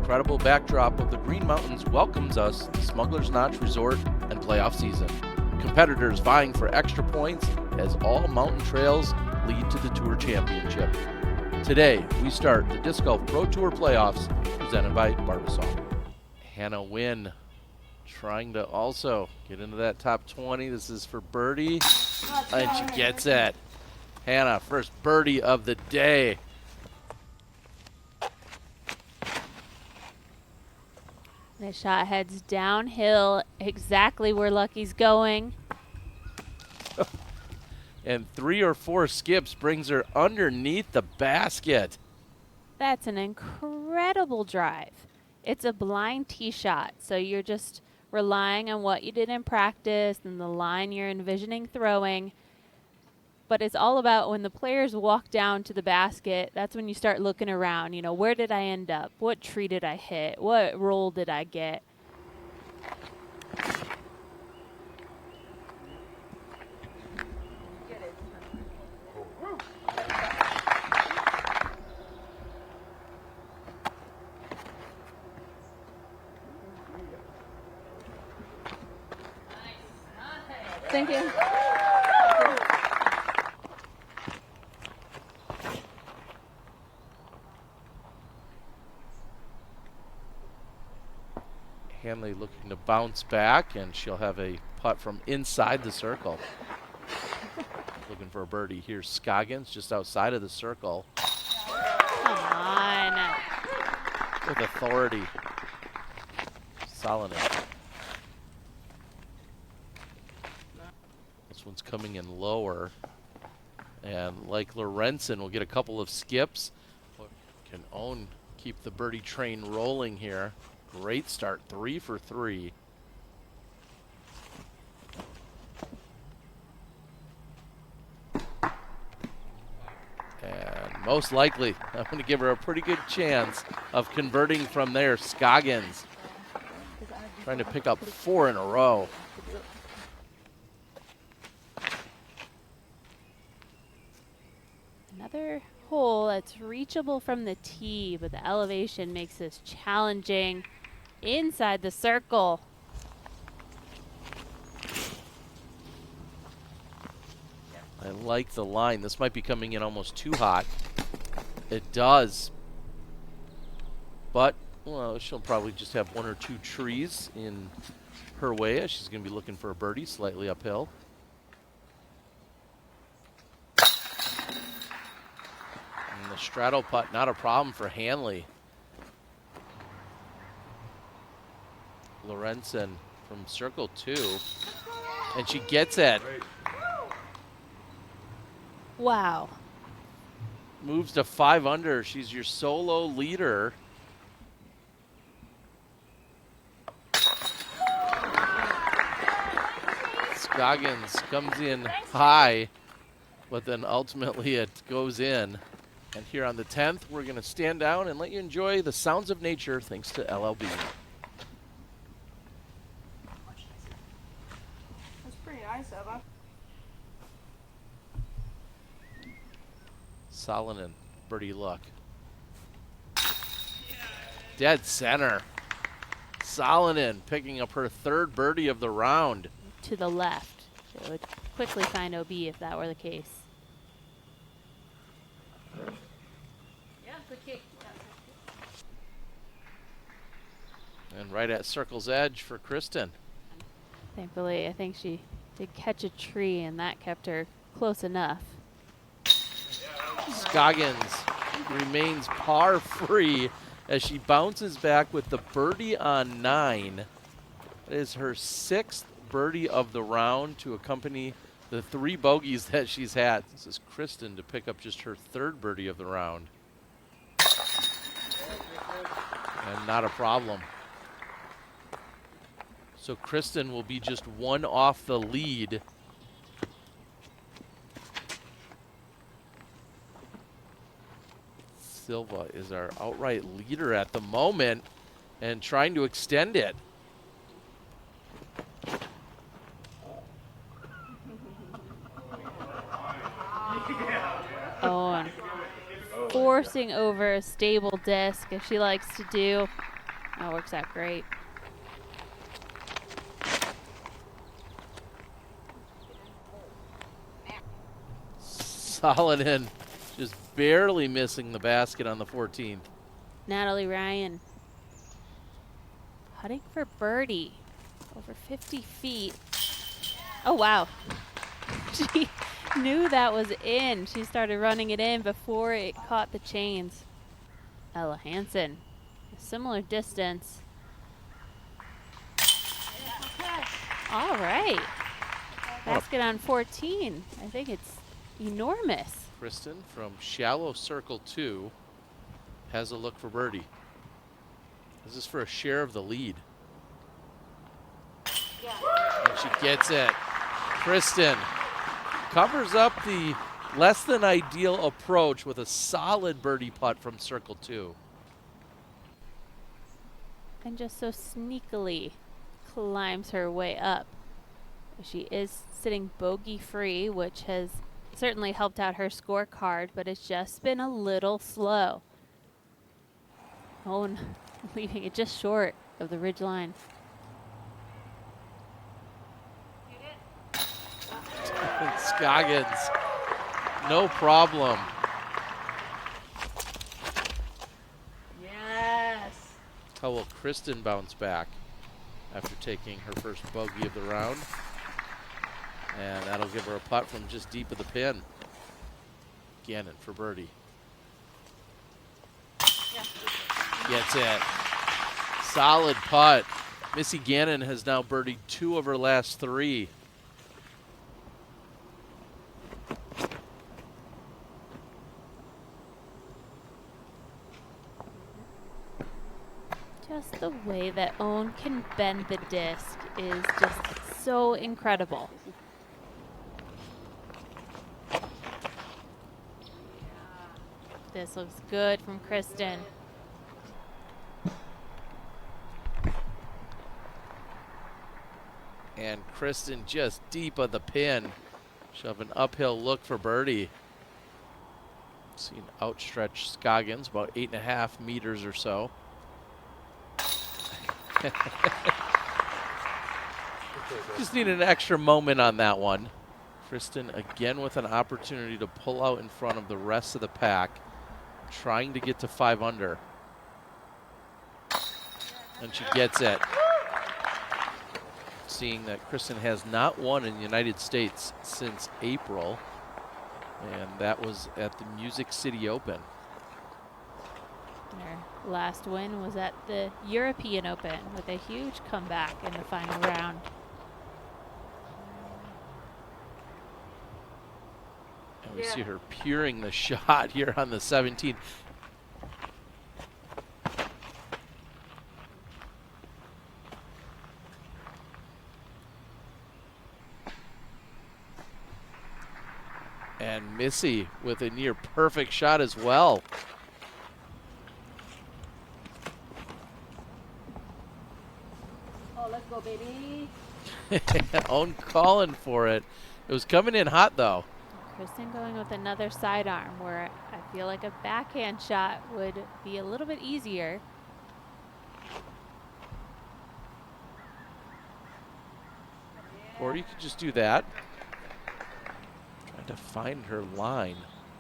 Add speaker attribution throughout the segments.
Speaker 1: incredible backdrop of the Green Mountains welcomes us to Smuggler's Notch Resort and playoff season. Competitors vying for extra points as all mountain trails lead to the Tour Championship. Today, we start the Disc Golf Pro Tour playoffs presented by Barbasol. Hannah Wynn trying to also get into that top 20. This is for birdie, and she gets it. Hannah, first birdie of the day.
Speaker 2: The shot heads downhill, exactly where Lucky's going.
Speaker 1: And 3 or 4 skips brings her underneath the basket.
Speaker 2: That's an incredible drive. It's a blind tee shot, so you're just relying on what you did in practice and the line you're envisioning throwing. But it's all about when the players walk down to the basket, that's when you start looking around. You know, where did I end up? What tree did I hit? What roll did I get? Thank you.
Speaker 1: Hanley looking to bounce back, and she'll have a putt from inside the circle. Looking for a birdie. Here's Scoggins just outside of the circle.
Speaker 2: Come on.
Speaker 1: With authority. Salonen. This one's coming in lower. And like Lorenzen will get a couple of skips. Can keep the birdie train rolling here. Great start, 3 for 3. And most likely, I'm going to give her a pretty good chance of converting from there. Scoggins trying to pick up 4 in a row.
Speaker 2: Another hole that's reachable from the tee, but the elevation makes this challenging. Inside the circle.
Speaker 1: I like the line. This might be coming in almost too hot. It does. But, well, she'll probably just have 1 or 2 trees in her way as she's going to be looking for a birdie slightly uphill. And the straddle putt, not a problem for Hanley. Lorenzen from circle 2, and she gets it.
Speaker 2: Wow.
Speaker 1: Moves to 5 under. She's your solo leader. Scoggins comes in high, but then ultimately it goes in. And here on the 10th, we're going to stand down and let you enjoy the sounds of nature thanks to LLB. Salonen, birdie luck. Dead center. Salonen picking up her 3rd birdie of the round.
Speaker 2: To the left. It would quickly find OB if that were the case. Yeah, good kick.
Speaker 1: And right at circle's edge for Kristen.
Speaker 2: Thankfully, I think she did catch a tree, and that kept her close enough.
Speaker 1: Scoggins remains par free as she bounces back with the birdie on 9. That is her 6th birdie of the round to accompany the 3 bogeys that she's had. This is Kristen to pick up just her 3rd birdie of the round. And not a problem. So Kristen will be just 1 off the lead. Silva is our outright leader at the moment and trying to extend it.
Speaker 2: Oh, and forcing over a stable disc, as she likes to do. That works out great.
Speaker 1: Solid in. Just barely missing the basket on the 14th.
Speaker 2: Natalie Ryan putting for birdie over 50 feet. Oh, wow. She knew that was in. She started running it in before it caught the chains. Ella Hansen, a similar distance. All right. Basket on 14. I think it's enormous.
Speaker 1: Kristen from shallow circle 2 has a look for birdie. This is for a share of the lead. And she gets it. Kristen covers up the less than ideal approach with a solid birdie putt from circle 2.
Speaker 2: And just so sneakily climbs her way up. She is sitting bogey free, which has certainly helped out her scorecard, but it's just been a little slow. Owen leaving it just short of the ridge line.
Speaker 1: Scoggins, no problem.
Speaker 2: Yes.
Speaker 1: How will Kristen bounce back after taking her first bogey of the round? And that'll give her a putt from just deep of the pin. Gannon for birdie. Gets it. Solid putt. Missy Gannon has now birdied 2 of her last 3.
Speaker 2: Just the way that Owen can bend the disc is just so incredible. This looks good from Kristen.
Speaker 1: And Kristen just deep of the pin. Shove an uphill look for birdie. See an outstretched Scoggins, about 8.5 meters or so. Just need an extra moment on that one. Kristen again with an opportunity to pull out in front of the rest of the pack, trying to get to 5 under. And she gets it. Seeing that Kristen has not won in the United States since April, and that was at the Music City Open.
Speaker 2: Her last win was at the European Open with a huge comeback in the final round.
Speaker 1: And we see her peering the shot here on the 17th. And Missy with a near perfect shot as well.
Speaker 2: Oh, let's go, baby.
Speaker 1: Own calling for it. It was coming in hot though.
Speaker 2: Kristen going with another sidearm where I feel like a backhand shot would be a little bit easier.
Speaker 1: Or you could just do that. Trying to find her line.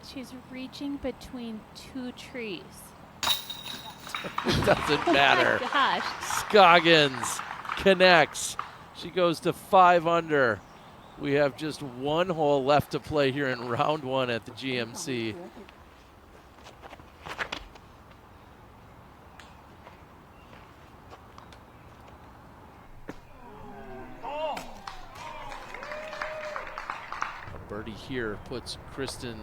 Speaker 2: She's reaching between 2 trees.
Speaker 1: It doesn't matter.
Speaker 2: Oh my gosh.
Speaker 1: Scoggins connects. She goes to 5 under. We have just 1 hole left to play here in round 1 at the GMC. A birdie here puts Kristen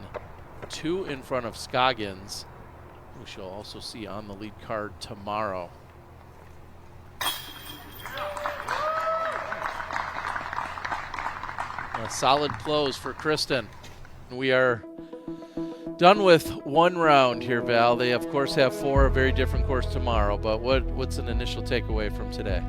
Speaker 1: 2 in front of Scoggins, who she'll also see on the lead card tomorrow. A solid close for Kristen. We are done with 1 round here, Val. They, of course, have 4, a very different course tomorrow. But what's an initial takeaway from today?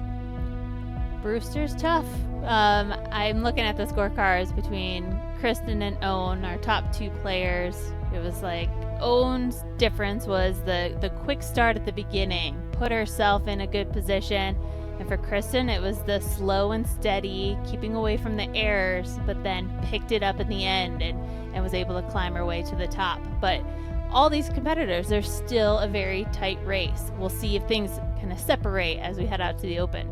Speaker 2: Brewster's tough. I'm looking at the scorecards between Kristen and Owen, our top 2 players. It was like Owen's difference was the quick start at the beginning put herself in a good position. And for Kristen, it was the slow and steady, keeping away from the errors, but then picked it up in the end and was able to climb her way to the top. But all these competitors, they're still a very tight race. We'll see if things kind of separate as we head out to the Open.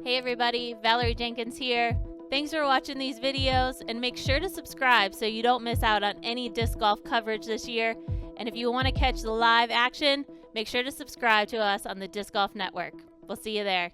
Speaker 2: Hey everybody, Valerie Jenkins here. Thanks for watching these videos, and make sure to subscribe so you don't miss out on any disc golf coverage this year. And if you want to catch the live action, make sure to subscribe to us on the Disc Golf Network. We'll see you there.